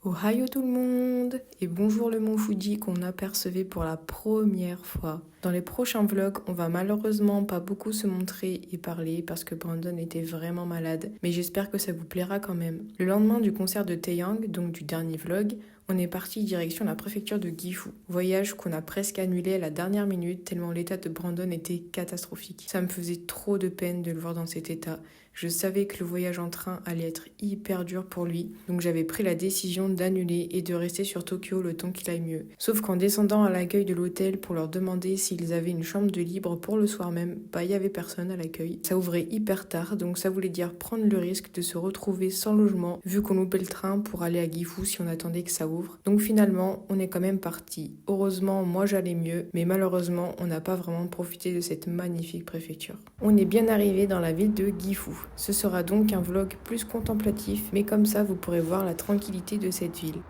Ohio tout le monde et bonjour le mont Fuji qu'on apercevait pour la première fois. Dans les prochains vlogs, on va malheureusement pas beaucoup se montrer et parler parce que Brandon était vraiment malade, mais j'espère que ça vous plaira quand même. Le lendemain du concert de Taeyang, donc du dernier vlog, on est parti direction la préfecture de Gifu. Voyage qu'on a presque annulé à la dernière minute tellement l'état de Brandon était catastrophique. Ça me faisait trop de peine de le voir dans cet état. Je savais que le voyage en train allait être hyper dur pour lui, donc j'avais pris la décision d'annuler et de rester sur Tokyo le temps qu'il aille mieux. Sauf qu'en descendant à l'accueil de l'hôtel pour leur demander s'ils avaient une chambre de libre pour le soir même, il y avait personne à l'accueil. Ça ouvrait hyper tard, donc ça voulait dire prendre le risque de se retrouver sans logement vu qu'on loupait le train pour aller à Gifu si on attendait que ça ouvre. Donc finalement, on est quand même parti. Heureusement, moi j'allais mieux, mais malheureusement, on n'a pas vraiment profité de cette magnifique préfecture. On est bien arrivé dans la ville de Gifu. Ce sera donc un vlog plus contemplatif, mais comme ça vous pourrez voir la tranquillité de cette ville.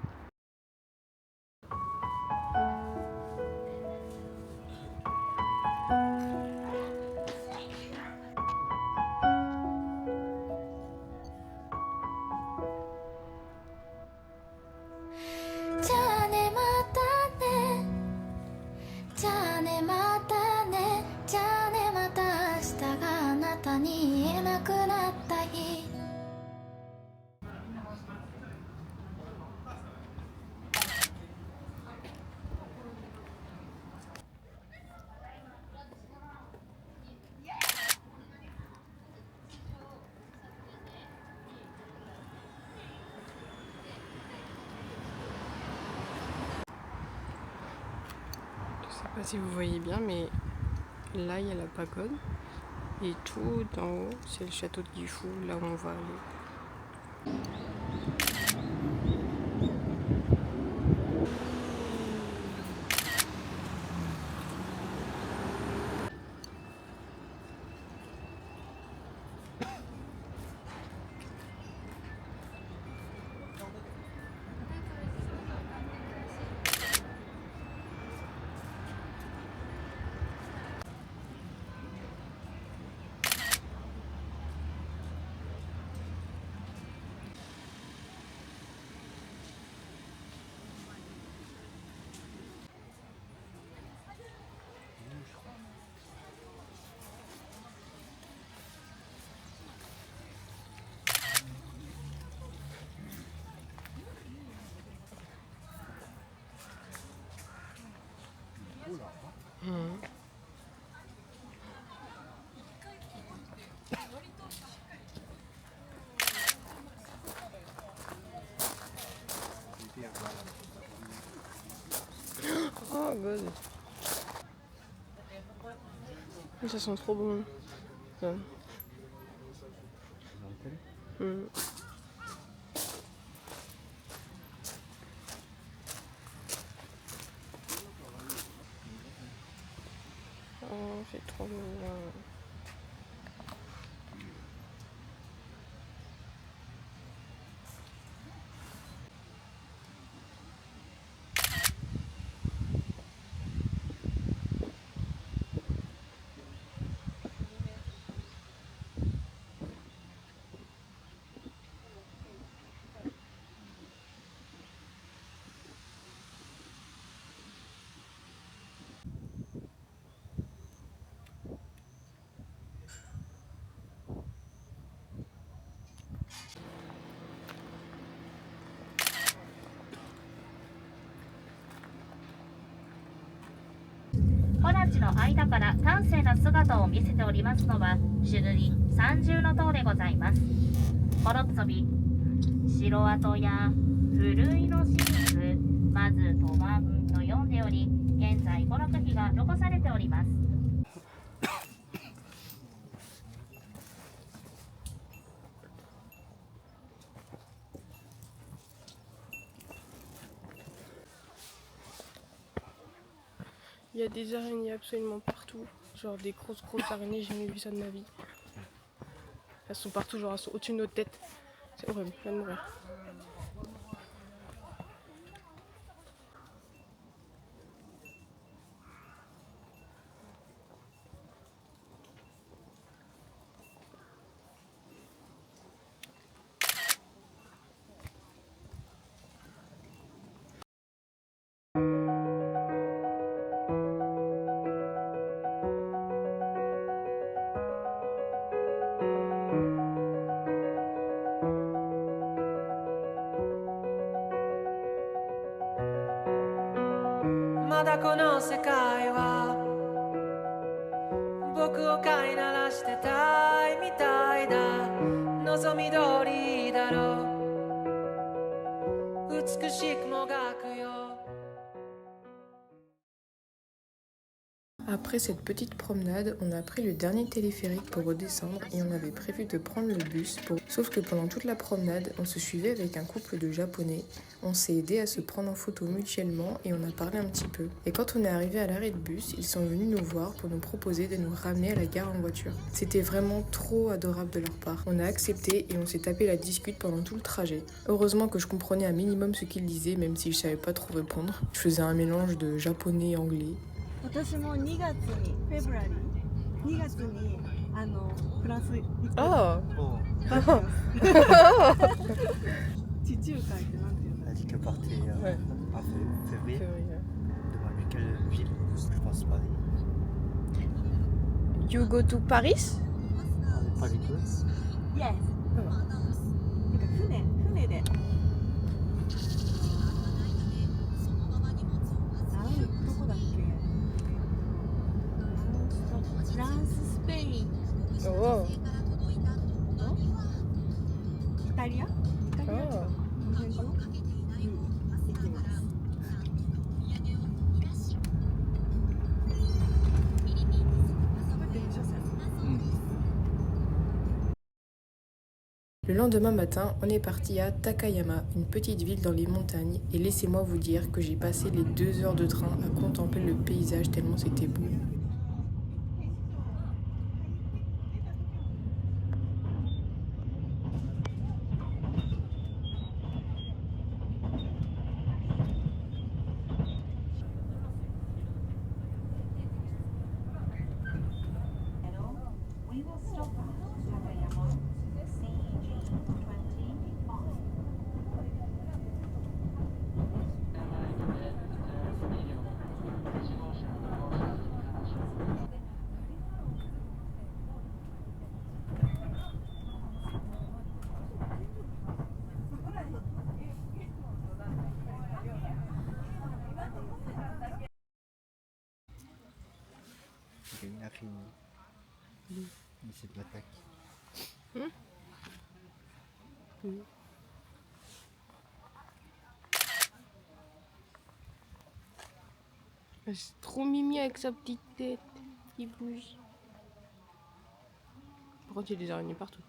Je sais pas si vous voyez bien, mais là il y a la pagode et tout en haut c'est le château de Gifu, là où on va aller. Oh god. Ça sent trop bon. Ça. Oh, c'est trop bon.木立の間から端正な姿を見せておりますのは朱塗三重塔でございます。コロッツォビ城跡や古いの史実まず賭盤と読んでおり現在娯楽費が残されております。Il y a des araignées absolument partout, genre des grosses araignées, j'ai jamais vu ça de ma vie. Elles sont partout, genre elles sont au-dessus de notre tête. C'est horrible, je viens de mourir. この世界は僕を飼いならしてたいみたいだ望み通りだろう美しくもがくよ Après cette petite promenade, on a pris le dernier téléphérique pour redescendre et on avait prévu de prendre le bus. Sauf que pendant toute la promenade, on se suivait avec un couple de Japonais. On s'est aidé à se prendre en photo mutuellement et on a parlé un petit peu. Et quand on est arrivé à l'arrêt de bus, ils sont venus nous voir pour nous proposer de nous ramener à la gare en voiture. C'était vraiment trop adorable de leur part. On a accepté et on s'est tapé la discute pendant tout le trajet. Heureusement que je comprenais un minimum ce qu'ils disaient, même si je savais pas trop répondre. Je faisais un mélange de japonais et anglais. 私も2月にフェブラリー2月にフランス行く地中海ってなんていうの Elle a dit qu'elle partait en février. Demande-lui quelle ville. Je pense Paris. You go to Paris? Paris quoi? Yes なんか船でどこだっけフランス、スペイン、Oh. イタリアとかこの辺かな、行きます。Le lendemain matin, on est parti à Takayama, une petite ville dans les montagnes, et laissez-moi vous dire que j'ai passé les 2 heures de train à contempler le paysage tellement c'était beau. Il y a une araignée. Mais c'est de l'attaque. C'est trop mimi avec sa petite tête qui bouge. Par contre, il y a des araignées partout.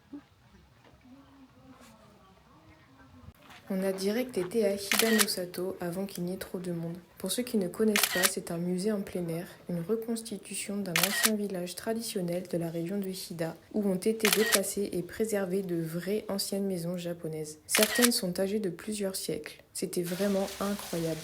On a direct été à Hibanosato avant qu'il n'y ait trop de monde. Pour ceux qui ne connaissent pas, c'est un musée en plein air, une reconstitution d'un ancien village traditionnel de la région de Hida, où ont été déplacées et préservées de vraies anciennes maisons japonaises. Certaines sont âgées de plusieurs siècles. C'était vraiment incroyable.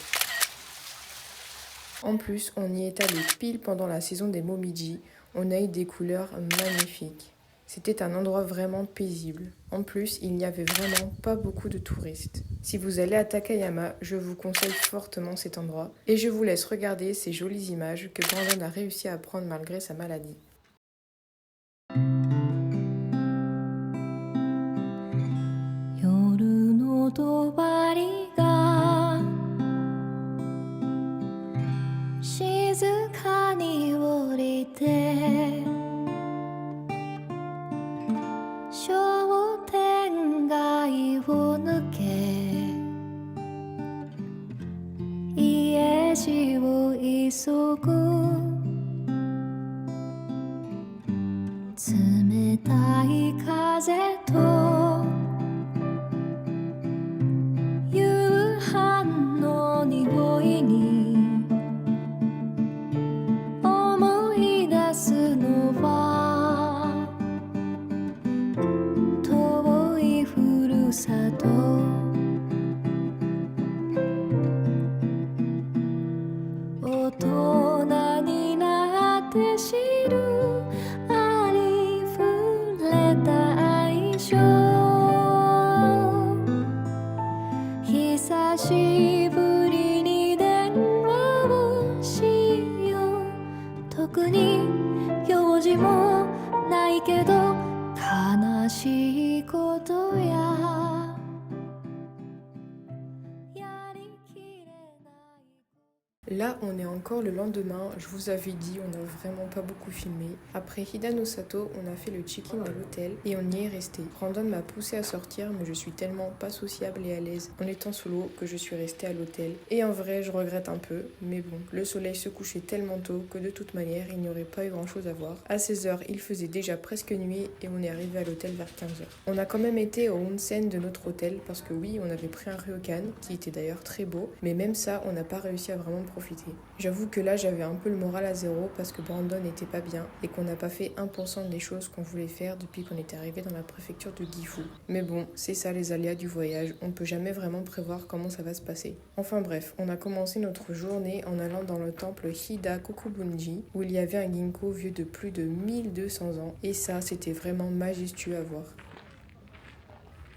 En plus, on y est allé pile pendant la saison des momiji. On a eu des couleurs magnifiques. C'était un endroit vraiment paisible. En plus, il n'y avait vraiment pas beaucoup de touristes. Si vous allez à Takayama, je vous conseille fortement cet endroit. Et je vous laisse regarder ces jolies images que Brandon a réussi à prendre malgré sa maladie. Là, on est encore le lendemain. Je vous avais dit, on n'a vraiment pas beaucoup filmé. Après Hida no Sato, on a fait le check-in à l'hôtel et on y est resté. Brandon m'a poussé à sortir, mais je suis tellement pas sociable et à l'aise en étant solo que je suis restée à l'hôtel. Et en vrai, je regrette un peu, mais bon, le soleil se couchait tellement tôt que de toute manière, il n'y aurait pas eu grand-chose à voir. À 16h, il faisait déjà presque nuit et on est arrivé à l'hôtel vers 15h. On a quand même été au onsen de notre hôtel parce que oui, on avait pris un ryokan qui était d'ailleurs très beau, mais même ça, on n'a pas réussi à vraiment profiter. J'avoue que là j'avais un peu le moral à zéro parce que Brandon n'était pas bien et qu'on n'a pas fait 1% des choses qu'on voulait faire depuis qu'on était arrivé dans la préfecture de Gifu. Mais bon, c'est ça les aléas du voyage, on peut jamais vraiment prévoir comment ça va se passer. Enfin bref, on a commencé notre journée en allant dans le temple Hida Kokubunji où il y avait un ginkgo vieux de plus de 1200 ans et ça c'était vraiment majestueux à voir.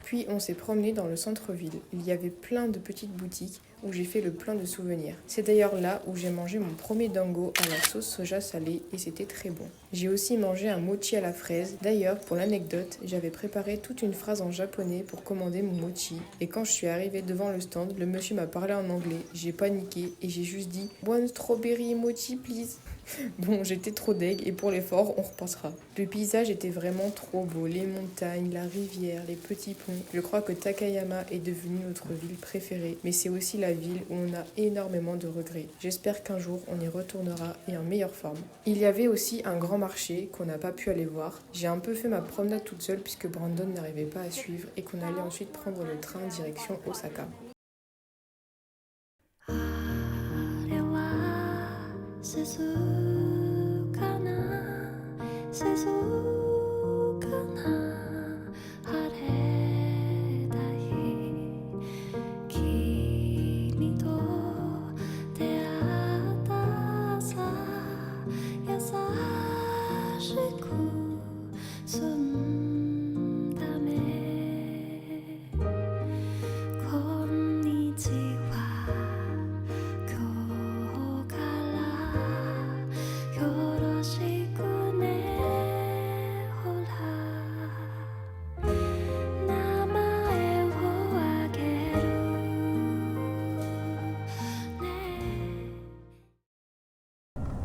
Puis on s'est promené dans le centre-ville. Il y avait plein de petites boutiques où j'ai fait le plein de souvenirs. C'est d'ailleurs là où j'ai mangé mon premier dango à la sauce soja salée et c'était très bon. J'ai aussi mangé un mochi à la fraise. D'ailleurs, pour l'anecdote, j'avais préparé toute une phrase en japonais pour commander mon mochi. Et quand je suis arrivée devant le stand, le monsieur m'a parlé en anglais. J'ai paniqué et j'ai juste dit « One strawberry mochi, please ». Bon, j'étais trop deg et pour l'effort, on repassera. Le paysage était vraiment trop beau. Les montagnes, la rivière, les petits ponts. Je crois que Takayama est devenue notre ville préférée, mais c'est aussi la ville où on a énormément de regrets. J'espère qu'un jour, on y retournera et en meilleure forme. Il y avait aussi un grand marché qu'on n'a pas pu aller voir. J'ai un peu fait ma promenade toute seule puisque Brandon n'arrivait pas à suivre et qu'on allait ensuite prendre le train direction Osaka.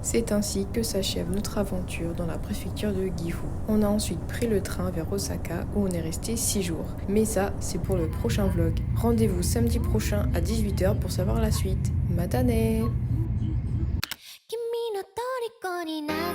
C'est ainsi que s'achève notre aventure dans la préfecture de Gifu. On a ensuite pris le train vers Osaka où on est resté 6 jours. Mais ça, c'est pour le prochain vlog. Rendez-vous samedi prochain à 18h pour savoir la suite. Matane! 君の虜にな